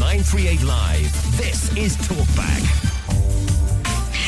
938 Live. This is Tallback.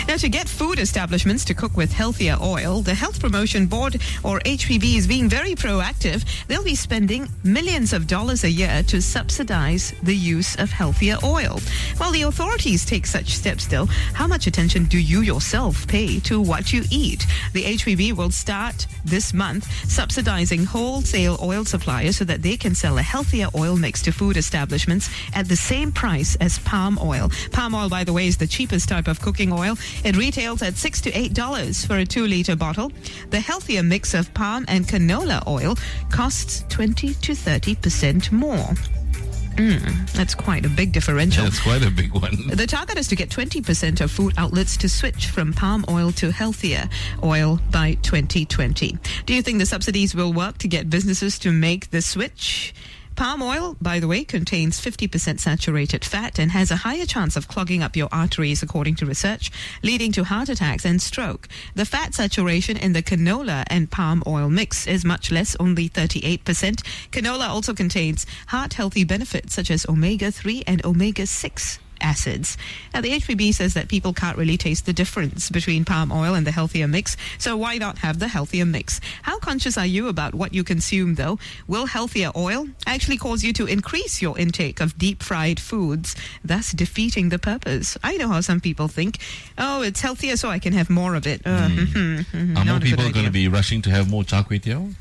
Now, to get food establishments to cook with healthier oil, the Health Promotion Board, or HPB, is being very proactive. They'll be spending millions of dollars a year to subsidize the use of healthier oil. While the authorities take such steps, though, how much attention do you yourself pay to what you eat? The HPB will start this month subsidizing wholesale oil suppliers so that they can sell a healthier oil mix to food establishments at the same price as palm oil. Palm oil, by the way, is the cheapest type of cooking oil. It retails at $6 to $8 for a 2-liter bottle. The healthier mix of palm and canola oil costs 20 to 30% more. That's quite a big differential. That's quite a big one. The target is to get 20% of food outlets to switch from palm oil to healthier oil by 2020. Do you think the subsidies will work to get businesses to make the switch? Palm oil, by the way, contains 50% saturated fat and has a higher chance of clogging up your arteries, according to research, leading to heart attacks and stroke. The fat saturation in the canola and palm oil mix is much less, only 38%. Canola also contains heart-healthy benefits such as omega-3 and omega-6 acids. Now, the HPB says that people can't really taste the difference between palm oil and the healthier mix, so why not have the healthier mix? How conscious are you about what you consume, though? Will healthier oil actually cause you to increase your intake of deep-fried foods, thus defeating the purpose? I know how some people think, oh, it's healthier so I can have more of it. Are more people going to be rushing to have more char kway teow?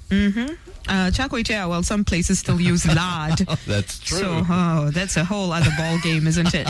Char kway teow, well, some places still use lard. That's true. So, that's a whole other ball game, isn't it?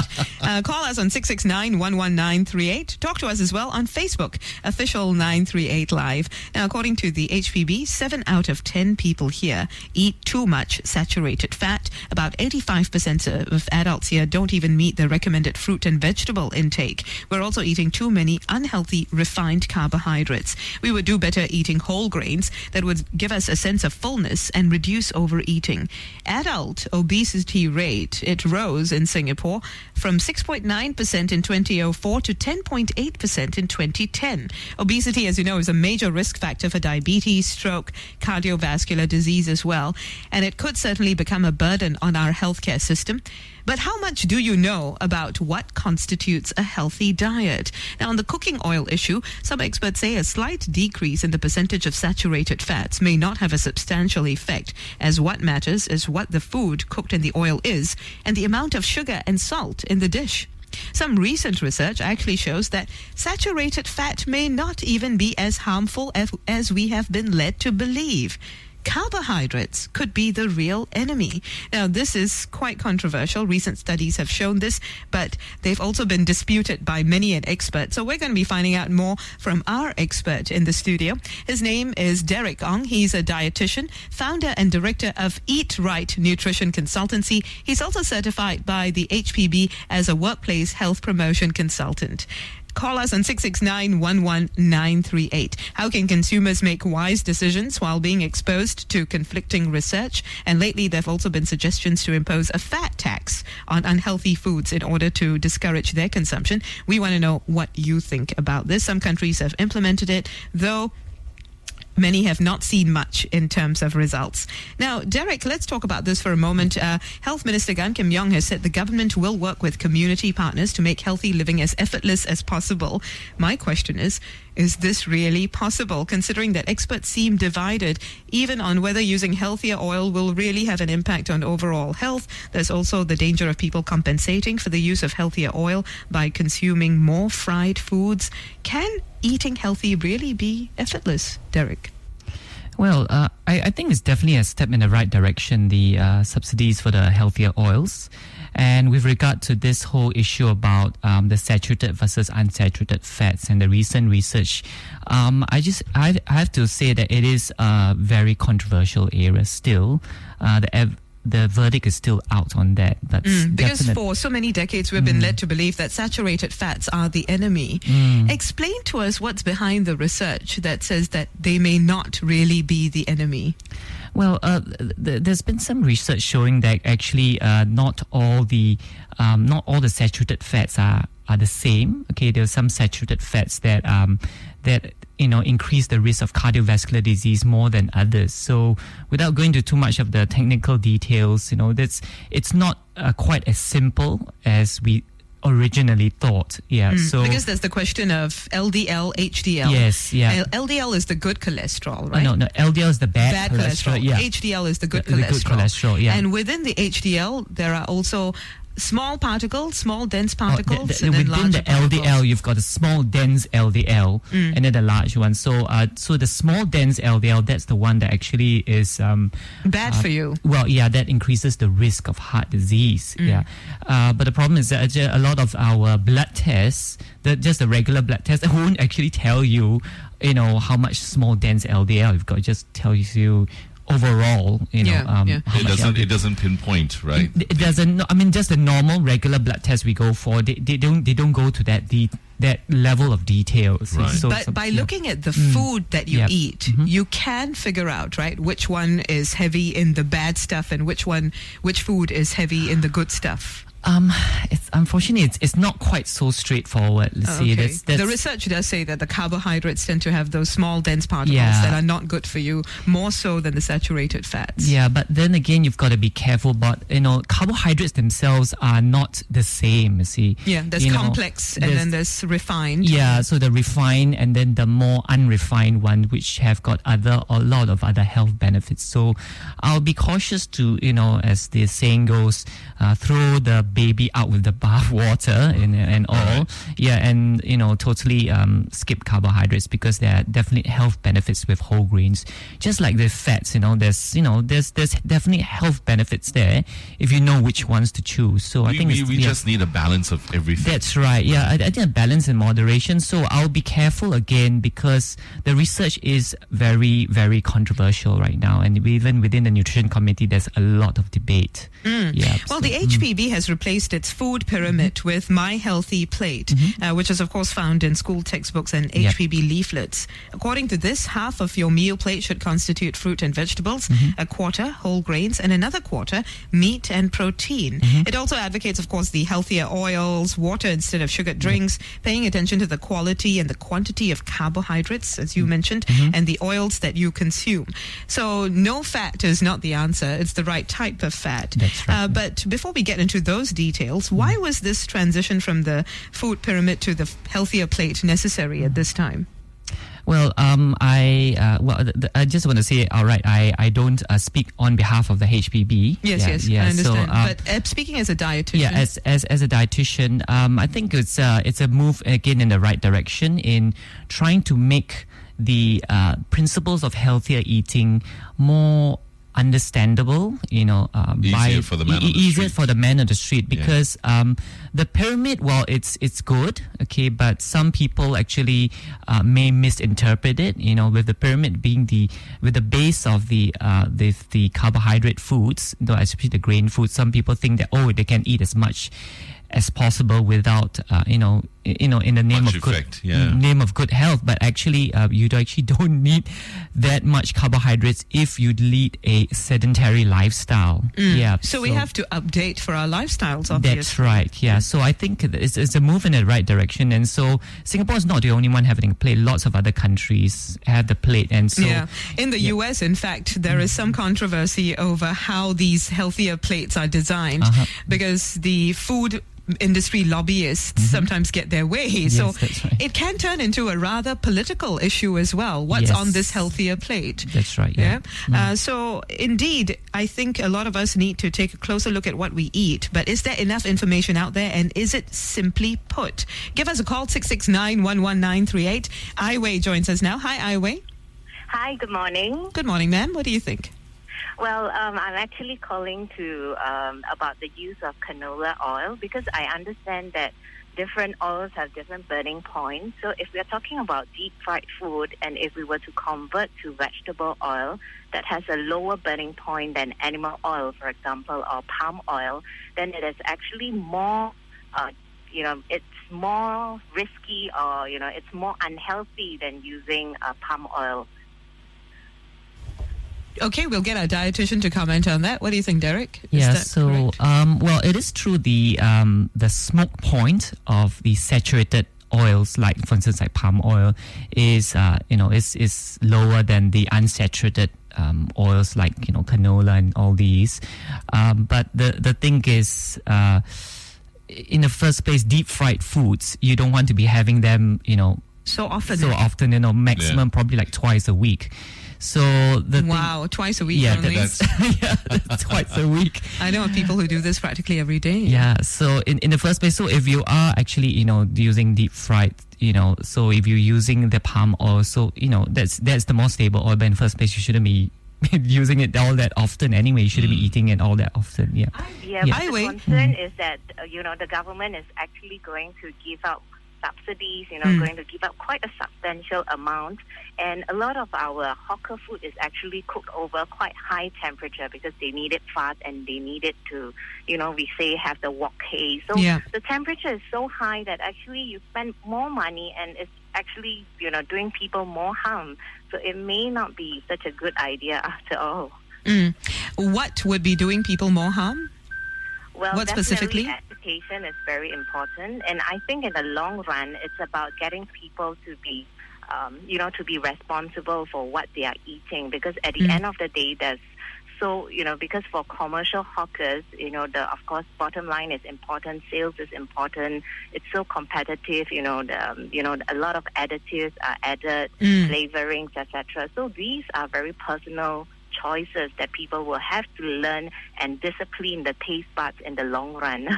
Call us on 669-11938. Talk to us as well on Facebook, official 938 Live. Now, according to the HPB, 7 out of 10 people here eat too much saturated fat. About 85% of adults here don't even meet the recommended fruit and vegetable intake. We're also eating too many unhealthy, refined carbohydrates. We would do better eating whole grains that would give us a sense of fullness and reduce overeating. Adult obesity rate, it rose in Singapore from 6.9% in 2004 to 10.8% in 2010. Obesity, as you know, is a major risk factor for diabetes, stroke, cardiovascular disease as well, and it could certainly become a burden on our healthcare system. But how much do you know about what constitutes a healthy diet? Now, on the cooking oil issue, some experts say a slight decrease in the percentage of saturated fats may not have a substantial effect, as what matters is what the food cooked in the oil is and the amount of sugar and salt in the dish. Some recent research actually shows that saturated fat may not even be as harmful as we have been led to believe. Carbohydrates could be the real enemy. Now, this is quite controversial. Recent studies have shown this, but they've also been disputed by many an expert. So we're going to be finding out more from our expert in the studio. His name is Derrick Ong. He's a dietitian, founder and director of Eat Right Nutrition Consultancy. He's also certified by the HPB as a workplace health promotion consultant. Call us on 669-11938. How can consumers make wise decisions while being exposed to conflicting research? And lately, there have also been suggestions to impose a fat tax on unhealthy foods in order to discourage their consumption. We want to know what you think about this. Some countries have implemented it, though many have not seen much in terms of results. Now, Derrick, let's talk about this for a moment. Health Minister Gan Kim Yong has said the government will work with community partners to make healthy living as effortless as possible. My question is this really possible, considering that experts seem divided even on whether using healthier oil will really have an impact on overall health? There's also the danger of people compensating for the use of healthier oil by consuming more fried foods. Can eating healthy really be effortless, Derrick? Well, I think it's definitely a step in the right direction, the subsidies for the healthier oils. And with regard to this whole issue about the saturated versus unsaturated fats and the recent research, I have to say that it is a very controversial area still. The verdict is still out on that. Because for so many decades we've been led to believe that saturated fats are the enemy. Explain to us what's behind the research that says that they may not really be the enemy. Well, there's been some research showing that actually not all the saturated fats are the same. Okay, there are some saturated fats that that increase the risk of cardiovascular disease more than others. So without going into too much of the technical details, it's not quite as simple as we originally thought. So because there's the question of LDL, HDL. Yes, yeah. LDL is the good cholesterol, right? No, LDL is the bad cholesterol. Yeah. HDL is the good cholesterol. The good cholesterol, yeah. And within the HDL, there are also small particles, small dense particles, and then within the larger LDL, particles. you've got a small dense LDL and then the large one. So, so the small dense LDL, that's the one that actually is bad for you. Well, yeah, that increases the risk of heart disease. Yeah, but the problem is that a lot of our blood tests, just the regular blood tests, won't actually tell you, how much small dense LDL you've got. It just tells you overall, how much it doesn't pinpoint, right? It doesn't. I mean, just the normal regular blood test we go for, they don't go to that level of details. Right. So but by looking at the food that you eat, you can figure out, right, which one is heavy in the bad stuff and which food is heavy in the good stuff. It's unfortunately it's not quite so straightforward. Okay. The research does say that the carbohydrates tend to have those small dense particles that are not good for you, more so than the saturated fats. Yeah, but then again, you've got to be careful. But carbohydrates themselves are not the same. You see. Yeah, there's complex and then there's refined. Yeah, so the refined and then the more unrefined one, which have got a lot of other health benefits. So I'll be cautious to as the saying goes, throw the baby out with the bathwater and all. Yeah, and totally skip carbohydrates because there are definitely health benefits with whole grains. Just like the fats, there's definitely health benefits there if you know which ones to choose. So I think we just need a balance of everything. That's right. Yeah, I think a balance and moderation. So I'll be careful again because the research is very, very controversial right now, and even within the nutrition committee, there's a lot of debate. Yeah. Well, the HPB has replaced its food pyramid with My Healthy Plate, which is of course found in school textbooks and HPB leaflets. According to this, half of your meal plate should constitute fruit and vegetables, a quarter whole grains, and another quarter meat and protein. It also advocates, of course, the healthier oils, water instead of sugared drinks, paying attention to the quality and the quantity of carbohydrates, as you mentioned, and the oils that you consume. So no fat is not the answer. It's the right type of fat. That's right. But before we get into those details, why was this transition from the food pyramid to the healthier plate necessary at this time? Well, I just want to say, all right, I don't speak on behalf of the HPB. Yes, I understand. But speaking as a dietitian. Yeah, as a dietitian, I think it's a move again in the right direction in trying to make the principles of healthier eating more understandable, easier for the man on the street because the pyramid, well, it's good, okay, but some people actually may misinterpret it. With the pyramid being with the base of the carbohydrate foods, especially the grain foods, some people think that they can eat as much as possible without in the name of good health, but actually you actually don't need that much carbohydrates if you lead a sedentary lifestyle. So we have to update for our lifestyles, obviously. That's right. Yeah, so I think it's a move in the right direction, and so Singapore is not the only one having a plate. Lots of other countries have the plate, and so in the US, in fact, there is some controversy over how these healthier plates are designed because the food industry lobbyists sometimes get their way. Yes, so that's right. it can turn into a rather political issue as well. What's on this healthier plate? That's right. So indeed, I think a lot of us need to take a closer look at what we eat. But is there enough information out there, and is it simply put? Give us a call, 669-11938. Ai Wei joins us now. Hi, Ai Wei. Hi, good morning. Good morning, ma'am. What do you think? Well, I'm actually calling to about the use of canola oil because I understand that different oils have different burning points. So if we are talking about deep fried food, and if we were to convert to vegetable oil that has a lower burning point than animal oil, for example, or palm oil, then it is actually more, it's more risky, or it's more unhealthy than using palm oil. Okay, we'll get our dietitian to comment on that. What do you think, Derrick? Well, it is true the smoke point of the saturated oils, like for instance, like palm oil, is is lower than the unsaturated oils like canola and all these. But the thing is, in the first place, deep fried foods, you don't want to be having them, so often, maximum probably like twice a week. So twice a week. Yeah, that's twice a week. I know of people who do this practically every day. Yeah. So in the first place, so if you are actually using deep fried, so if you're using the palm oil, so that's the more stable oil. But in the first place, you shouldn't be using it all that often anyway. You shouldn't be eating it all that often. Yeah. But the concern is that the government is actually going to give out subsidies, going to give out quite a substantial amount, and a lot of our hawker food is actually cooked over quite high temperature because they need it fast and they need it to, we say have the wok hay. So the temperature is so high that actually you spend more money and it's actually, doing people more harm. So it may not be such a good idea after all. What would be doing people more harm? Well, what specifically? Education is very important, and I think in the long run, it's about getting people to be, to be responsible for what they are eating. Because at the end of the day, because for commercial hawkers, of course, bottom line is important, sales is important. It's so competitive, a lot of additives are added, flavorings, etc. So these are very personal choices that people will have to learn and discipline the taste buds in the long run.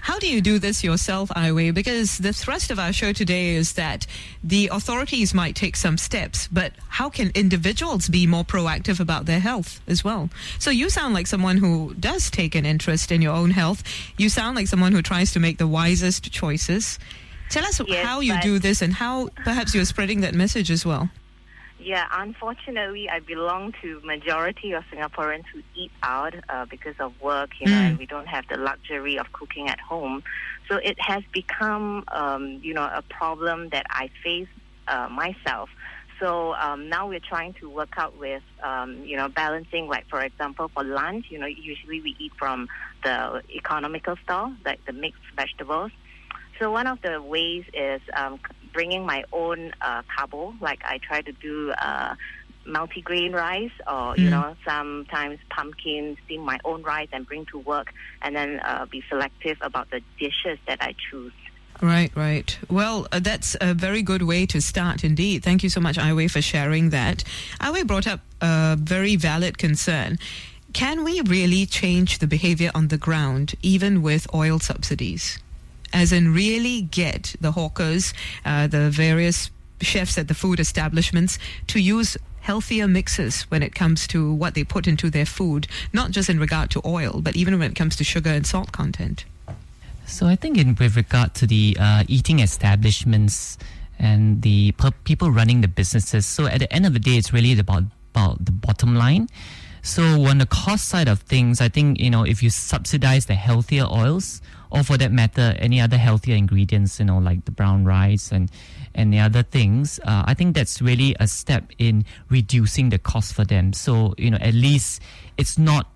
How do you do this yourself, Ai Wei? Because the thrust of our show today is that the authorities might take some steps, but how can individuals be more proactive about their health as well? So you sound like someone who does take an interest in your own health. You sound like someone who tries to make the wisest choices. Tell us how you do this and how perhaps you're spreading that message as well. Yeah, unfortunately, I belong to majority of Singaporeans who eat out because of work, and we don't have the luxury of cooking at home. So it has become, a problem that I face myself. So now we're trying to work out with, balancing, like, for example, for lunch, usually we eat from the economical stall, like the mixed vegetables. So one of the ways is bringing my own carbo, like I try to do multi-grain rice or, sometimes pumpkin, steam my own rice and bring to work, and then be selective about the dishes that I choose. Right. Well, that's a very good way to start indeed. Thank you so much, Ai Wei, for sharing that. Ai Wei brought up a very valid concern. Can we really change the behavior on the ground, even with oil subsidies? As in really get the hawkers, the various chefs at the food establishments to use healthier mixes when it comes to what they put into their food, not just in regard to oil, but even when it comes to sugar and salt content. So I think with regard to the eating establishments and the people running the businesses, so at the end of the day, it's really about the bottom line. So on the cost side of things, I think, if you subsidize the healthier oils, or for that matter, any other healthier ingredients, like the brown rice and the other things, I think that's really a step in reducing the cost for them. So, at least it's not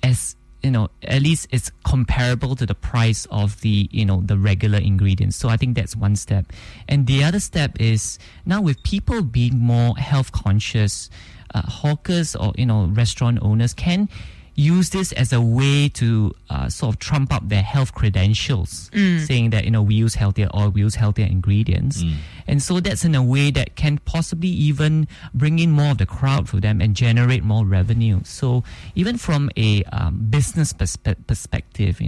as, at least it's comparable to the price of the, the regular ingredients. So I think that's one step. And the other step is now with people being more health conscious, hawkers or, restaurant owners can use this as a way to sort of trump up their health credentials, saying that, we use healthier oil, we use healthier ingredients. And so that's in a way that can possibly even bring in more of the crowd for them and generate more revenue. So even from a business perspective,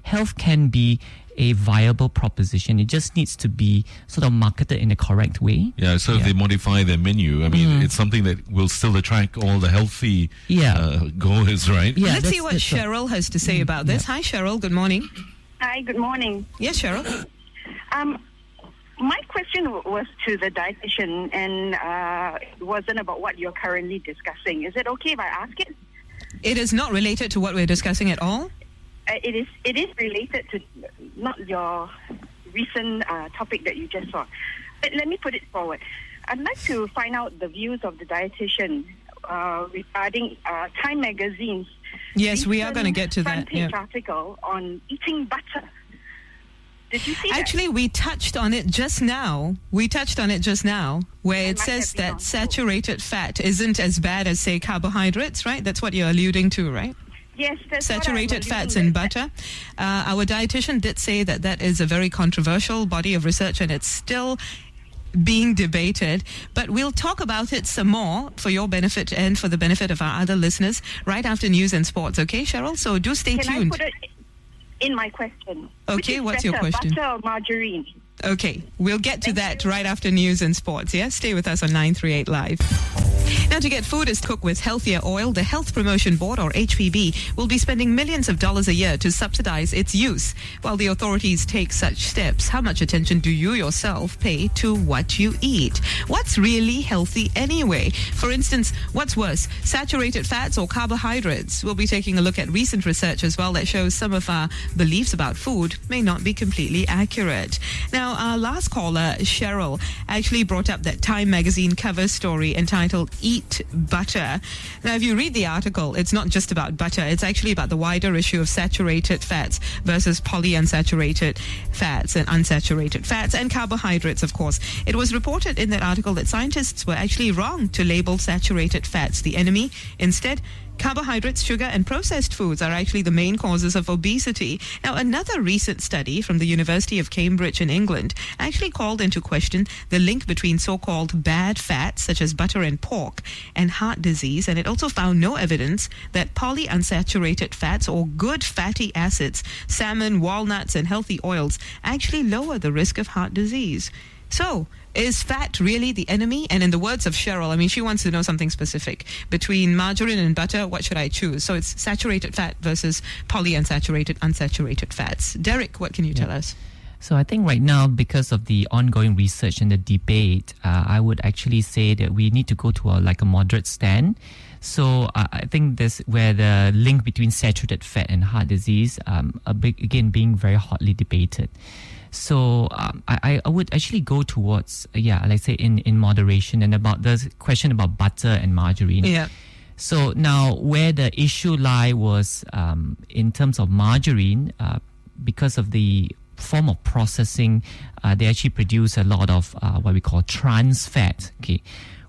health can be a viable proposition. It just needs to be sort of marketed in the correct way. Yeah, so if they modify their menu, I mean, it's something that will still attract all the healthy goers, right? Yeah, let's see what Cheryl has to say about this. Hi, Cheryl. Good morning. Hi, good morning. Yes, Cheryl. My question was to the dietitian, and it wasn't about what you're currently discussing. Is it okay if I ask it? It is not related to what we're discussing at all? It is related to not your recent topic that you just saw. But let me put it forward. I'd like to find out the views of the dietitian regarding Time Magazine's. Yes, we are going to get to that. Front page article on eating butter. Did you see that? Actually, we touched on it just now. Where it says that saturated fat isn't as bad as, say, carbohydrates, right? That's what you're alluding to, right? Yes, that's saturated fats in butter. Our dietitian did say that that is a very controversial body of research, and it's still being debated, but we'll talk about it some more for your benefit and for the benefit of our other listeners right after news and sports. Okay, Cheryl? So do stay tuned. Can I put it in my question? Okay, what's your question? Butter or margarine? Okay, we'll get to that right after news and sports, yeah? Stay with us on 938 Live. Now, to get food is cooked with healthier oil, the Health Promotion Board, or HPB, will be spending millions of dollars a year to subsidize its use. While the authorities take such steps, how much attention do you yourself pay to what you eat? What's really healthy anyway? For instance, what's worse, saturated fats or carbohydrates? We'll be taking a look at recent research as well that shows some of our beliefs about food may not be completely accurate. Now, our last caller, Cheryl, actually brought up that Time magazine cover story entitled Eat Butter. Now, if you read the article, it's not just about butter. It's actually about the wider issue of saturated fats versus polyunsaturated fats and unsaturated fats and carbohydrates, of course. It was reported in that article that scientists were actually wrong to label saturated fats the enemy. Instead, carbohydrates, sugar, and processed foods are actually the main causes of obesity. Now, another recent study from the University of Cambridge in England actually called into question the link between so-called bad fats, such as butter and pork, and heart disease. And it also found no evidence that polyunsaturated fats or good fatty acids, salmon, walnuts, and healthy oils actually lower the risk of heart disease. So, is fat really the enemy? And in the words of Cheryl, I mean, she wants to know something specific. Between margarine and butter, what should I choose? So it's saturated fat versus polyunsaturated, unsaturated fats. Derrick, what can you tell us? So I think right now, because of the ongoing research and the debate, I would actually say that we need to go to a moderate stand. So I think this where the link between saturated fat and heart disease, being very hotly debated. So I would actually go towards, let's say in moderation. And about the question about butter and margarine. Yeah. So now where the issue lie was in terms of margarine, because of the form of processing, they actually produce a lot of what we call trans fat. Okay.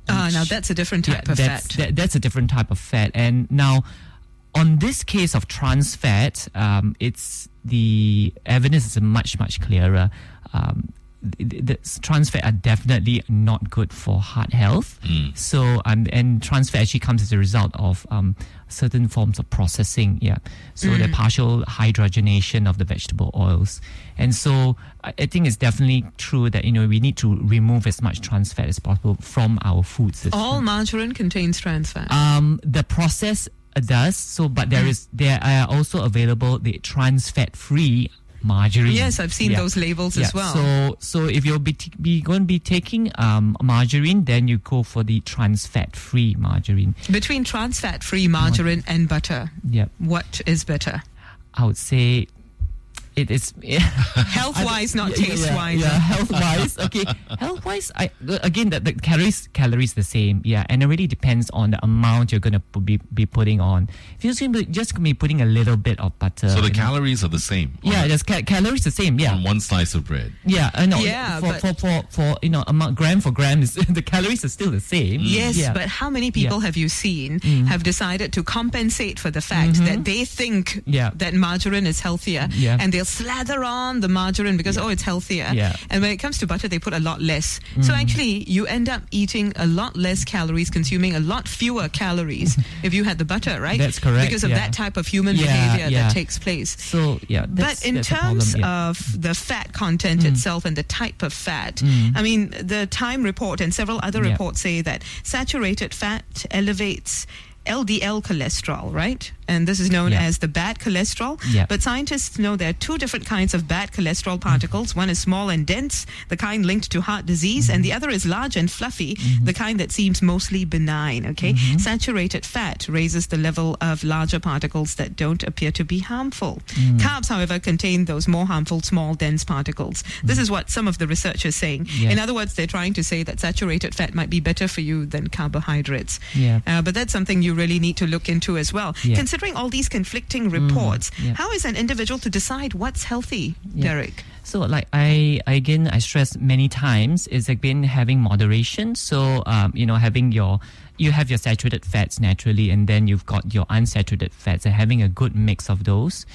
Now that's a different type of fat. That's a different type of fat. And now, on this case of trans fat, it's the evidence is much clearer. The trans fat are definitely not good for heart health. So and trans fat actually comes as a result of certain forms of processing. So the partial hydrogenation of the vegetable oils. And so I think it's definitely true that we need to remove as much trans fat as possible from our food system. All margarine contains trans fat. The process does so, but there are also available the trans fat free margarine. Yes, I've seen those labels as well. So if you'll be going to be taking margarine, then you go for the trans fat free margarine. Between trans fat free margarine and butter, what is better? I would say it is health-wise, not taste-wise. Health-wise. Okay, health-wise, the calories the same. And it really depends on the amount you're going to be putting on. If you're just going to be putting a little bit of butter, so the calories are the same. There's calories the same. On one slice of bread. For gram for gram, the calories are still the same. Yes, but how many people have you seen have decided to compensate for the fact that they think that margarine is healthier, and they'll slather on the margarine because it's healthier, and when it comes to butter they put a lot less, so actually you end up eating a lot less calories, consuming a lot fewer calories if you had the butter, right? That's correct. Because of that type of human behavior that takes place. So but in terms of the fat content itself and the type of fat, I mean, the Time report and several other reports say that saturated fat elevates LDL cholesterol, right? And this is known as the bad cholesterol. But scientists know there are two different kinds of bad cholesterol particles. One is small and dense, the kind linked to heart disease, and the other is large and fluffy, the kind that seems mostly benign, okay? Saturated fat raises the level of larger particles that don't appear to be harmful. Carbs, however, contain those more harmful small, dense particles. This is what some of the research is saying. In other words, they're trying to say that saturated fat might be better for you than carbohydrates. But that's something you really need to look into as well. Considering all these conflicting reports, how is an individual to decide what's healthy, Derrick? So like I stress many times is again having moderation. So you have your saturated fats naturally, and then you've got your unsaturated fats, and having a good mix of those.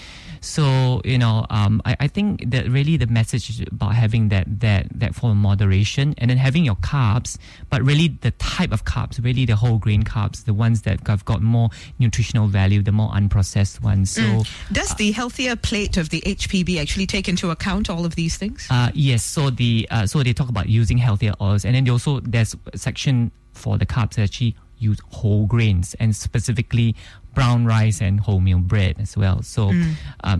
So I think that really the message is about having that form of moderation, and then having your carbs, but really the type of carbs, really the whole grain carbs, the ones that have got more nutritional value, the more unprocessed ones. So does the healthier plate of the HPB actually take into account all of these things? Yes. So so they talk about using healthier oils, and then there's a section for the carbs that actually use whole grains, and specifically brown rice and wholemeal bread as well. So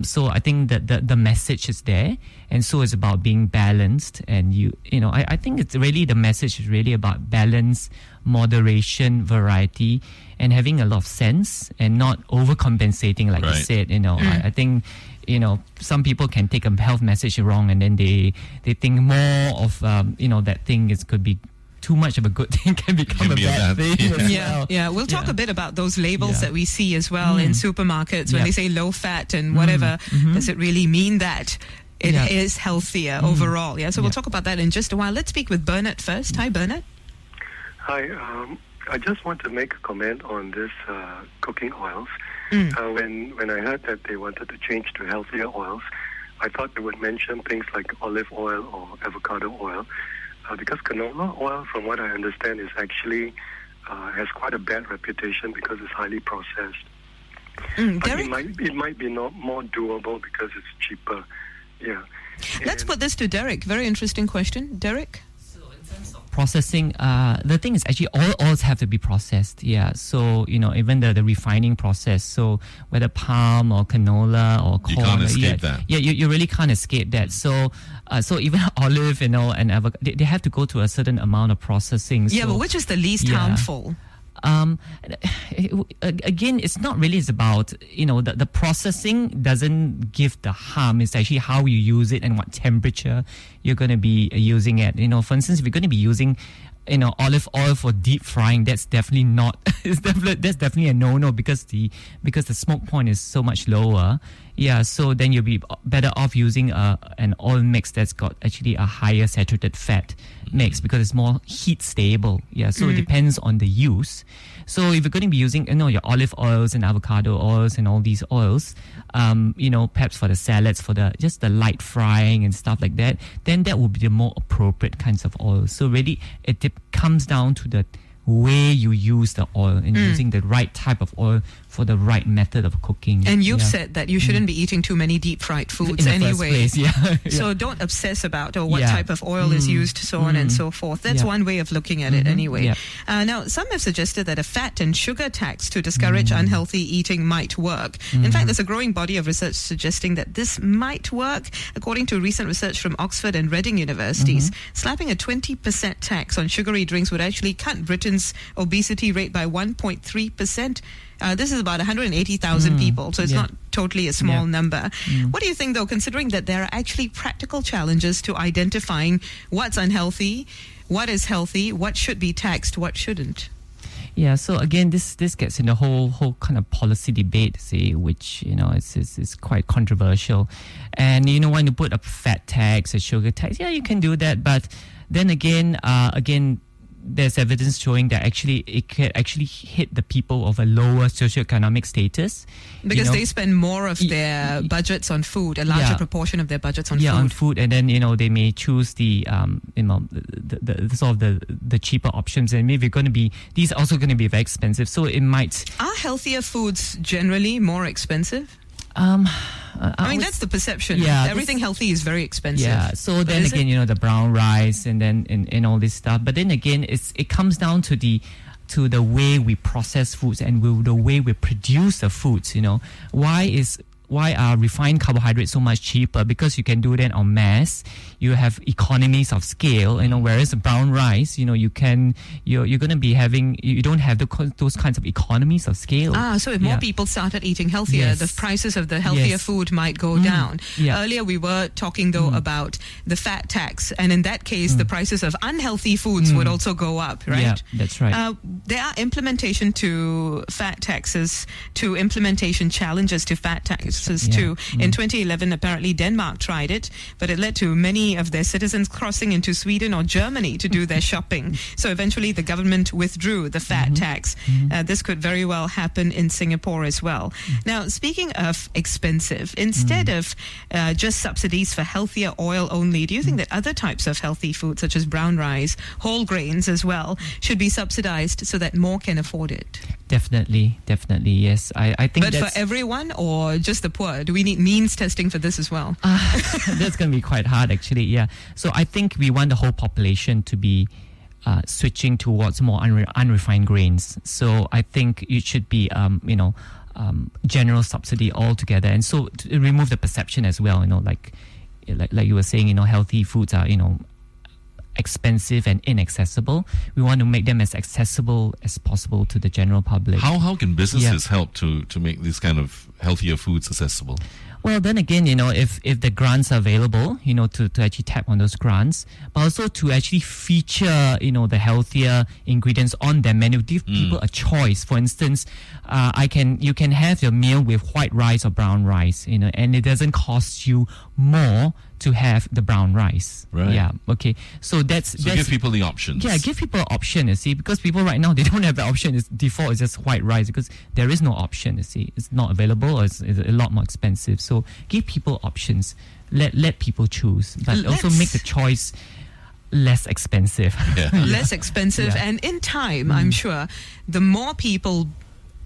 so I think that the message is there, and so it's about being balanced. And I think it's really, the message is really about balance, moderation, variety, and having a lot of sense and not overcompensating, like you said. I think some people can take a health message wrong, and then they think more of that thing could be too much of a good thing, can become a bad thing. Yeah. We'll talk a bit about those labels that we see as well in supermarkets when they say low fat and whatever. Does it really mean that it is healthier overall? So we'll talk about that in just a while. Let's speak with Bernard first. Hi, Bernard. Hi. I just want to make a comment on this cooking oils. When I heard that they wanted to change to healthier oils, I thought they would mention things like olive oil or avocado oil. Because canola oil, from what I understand, is actually has quite a bad reputation because it's highly processed. But it might be more doable because it's cheaper. Yeah. Let's put this to Derrick. Very interesting question. Derrick? Processing, the thing is actually all oils have to be processed. So even the refining process, so whether palm or canola or corn, you can't escape that. You really can't escape that. So even olive and avocado, they have to go to a certain amount of processing. But which is the least harmful? Again, it's not really, it's about the processing doesn't give the harm. It's actually how you use it and what temperature you're going to be using it. For instance, if you're going to be using olive oil for deep frying, that's definitely not that's definitely a no because the smoke point is so much lower. So then you'll be better off using an oil mix that's got actually a higher saturated fat mix, because it's more heat stable. So it depends on the use. So if you're going to be using your olive oils and avocado oils and all these oils, perhaps for the salads, for just the light frying and stuff like that, then that would be the more appropriate kinds of oils. So really it comes down to the way you use the oil and using the right type of oil for the right method of cooking. And you've said that you shouldn't be eating too many deep fried foods anyway. So don't obsess about what type of oil is used, so on and so forth. That's one way of looking at it anyway. Now, some have suggested that a fat and sugar tax to discourage unhealthy eating might work. In fact, there's a growing body of research suggesting that this might work. According to recent research from Oxford and Reading universities, slapping a 20% tax on sugary drinks would actually cut Britain's obesity rate by 1.3%. This is about 180,000 people, so it's not totally a small number. What do you think, though, considering that there are actually practical challenges to identifying what's unhealthy, what is healthy, what should be taxed, what shouldn't? So again, this gets in the whole kind of policy debate, which it's quite controversial. And when you put a fat tax, a sugar tax, you can do that, but then again, there's evidence showing that actually it can actually hit the people of a lower socioeconomic status. Because they spend more of their budgets on food, a larger proportion of their budgets on food. on food, and then they may choose the sort of the cheaper options, and maybe these are also going to be very expensive. So it might. Are healthier foods generally more expensive? I mean, that's the perception. Everything healthy is very expensive. So then again, the brown rice and then and all this stuff. But then again, it comes down to the way we process foods and the way we produce the foods. Why are refined carbohydrates so much cheaper? Because you can do that en masse. You have economies of scale, whereas brown rice, you're going to be having, you don't have those kinds of economies of scale. So if more people started eating healthier, the prices of the healthier food might go down. Earlier we were talking though about the fat tax, and in that case the prices of unhealthy foods would also go up, right? Yeah, that's right. There are implementation to fat taxes, to implementation challenges to fat tax sources too. In 2011, apparently Denmark tried it, but it led to many of their citizens crossing into Sweden or Germany to do their shopping. So eventually the government withdrew the VAT tax. This could very well happen in Singapore as well. Now, speaking of expensive, instead of just subsidies for healthier oil only, do you think that other types of healthy food, such as brown rice, whole grains as well, should be subsidized so that more can afford it? Definitely, yes. I think But for everyone or just the poor? Do we need means testing for this as well? That's going to be quite hard, actually, yeah. So I think we want the whole population to be switching towards more unrefined grains. So I think it should be, general subsidy altogether. And so to remove the perception as well, like you were saying, healthy foods are, expensive and inaccessible. We want to make them as accessible as possible to the general public. How can businesses help to make these kind of healthier foods accessible? Well, then again, if the grants are available, to actually tap on those grants, but also to actually feature, the healthier ingredients on their menu, give people a choice. For instance, you can have your meal with white rice or brown rice, and it doesn't cost you more to have the brown rice. Right. Yeah. Okay. So that's give people the options. Yeah, give people an option, you see, because people right now, they don't have the option. Default is just white rice because there is no option, you see. It's not available or it's a lot more expensive. So give people options. Let people choose. But also make the choice less expensive. Yeah. Less expensive. Yeah. And in time, I'm sure, the more people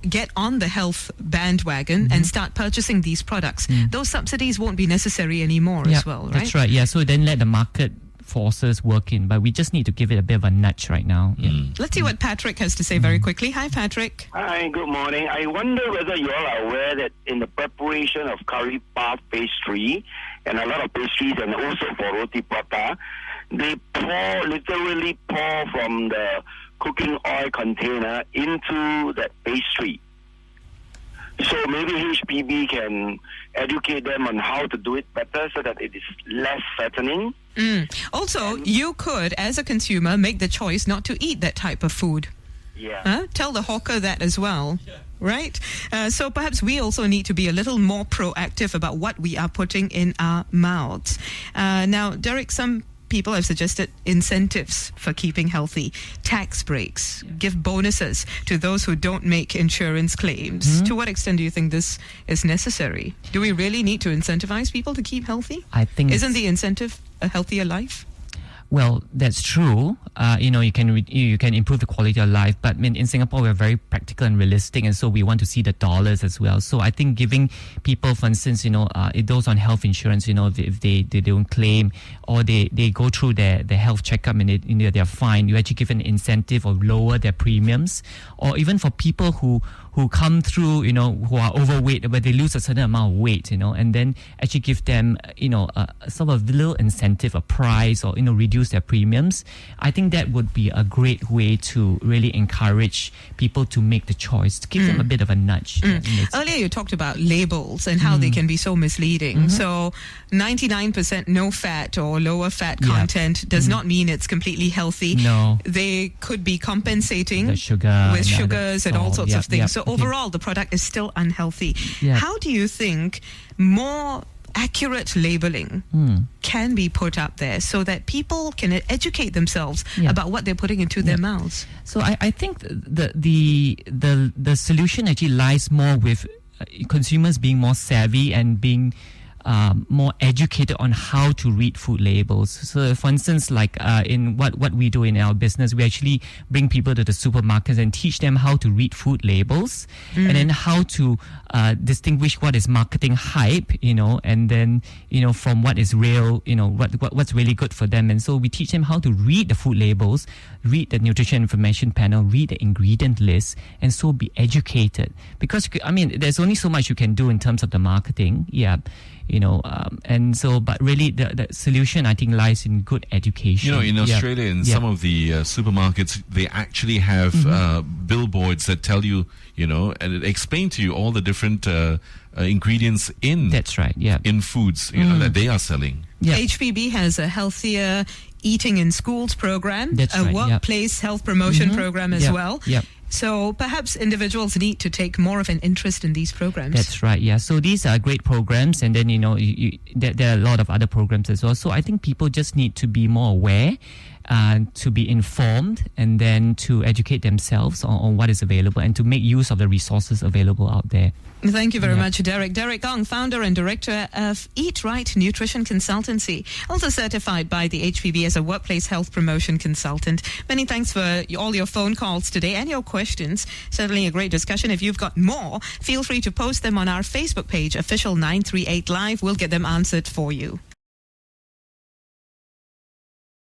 get on the health bandwagon and start purchasing these products, those subsidies won't be necessary anymore as well, right? That's right, yeah. So then let the market forces work in, but we just need to give it a bit of a nudge right now. Yeah. Let's see what Patrick has to say very quickly. Hi, Patrick. Hi, good morning. I wonder whether you all are aware that in the preparation of curry puff pastry and a lot of pastries and also for roti prata, they literally pour from the cooking oil container into that pastry. So maybe HPB can educate them on how to do it better so that it is less fattening. Also, you could, as a consumer, make the choice not to eat that type of food. Yeah. Tell the hawker that as well. Yeah. Right? So perhaps we also need to be a little more proactive about what we are putting in our mouths. Now, Derrick, some people have suggested incentives for keeping healthy, tax breaks, give bonuses to those who don't make insurance claims. To what extent do you think this is necessary? Do we really need to incentivize people to keep healthy? I think isn't the incentive a healthier life? Well, that's true. You can improve the quality of life, but in Singapore we're very practical and realistic, and so we want to see the dollars as well. So I think giving people, for instance, those on health insurance, if they don't claim or they go through their health checkup and they're fine, you actually give an incentive or lower their premiums, or even for people who come through, who are overweight, but they lose a certain amount of weight, and then actually give them, a sort of little incentive, a price, or, reduce their premiums. I think that would be a great way to really encourage people to make the choice, to give them a bit of a nudge. Earlier you talked about labels and how they can be so misleading. So 99% no fat or lower fat content does not mean it's completely healthy. No. They could be compensating the sugar, with sugars and all sorts of things. So Okay. overall, the product is still unhealthy. Yeah. How do you think more accurate labeling can be put up there so that people can educate themselves about what they're putting into their mouths? So I think the solution actually lies more with consumers being more savvy and being more educated on how to read food labels. So for instance, like in what we do in our business, we actually bring people to the supermarkets and teach them how to read food labels and then how to distinguish what is marketing hype, and then, from what is real, what's really good for them. And so we teach them how to read the food labels, read the nutrition information panel, read the ingredient list, and so be educated. Because, there's only so much you can do in terms of the marketing. Yeah. And so, but really the solution, I think, lies in good education. In Australia, in some of the supermarkets, they actually have billboards that tell you, and it explain to you all the different ingredients in. That's right. Yeah. In foods, that they are selling. Yeah. HPB has a healthier eating in schools program, That's a right, workplace health promotion program as well. Yep. So perhaps individuals need to take more of an interest in these programs. That's right, yeah. So these are great programs, and then, there are a lot of other programs as well. So I think people just need to be more aware, to be informed, and then to educate themselves on what is available and to make use of the resources available out there. Thank you very much, Derrick. Derrick Ong, founder and director of Eat Right Nutrition Consultancy, also certified by the HPB as a workplace health promotion consultant. Many thanks for all your phone calls today and your questions. Certainly a great discussion. If you've got more, feel free to post them on our Facebook page, Official 938 Live. We'll get them answered for you.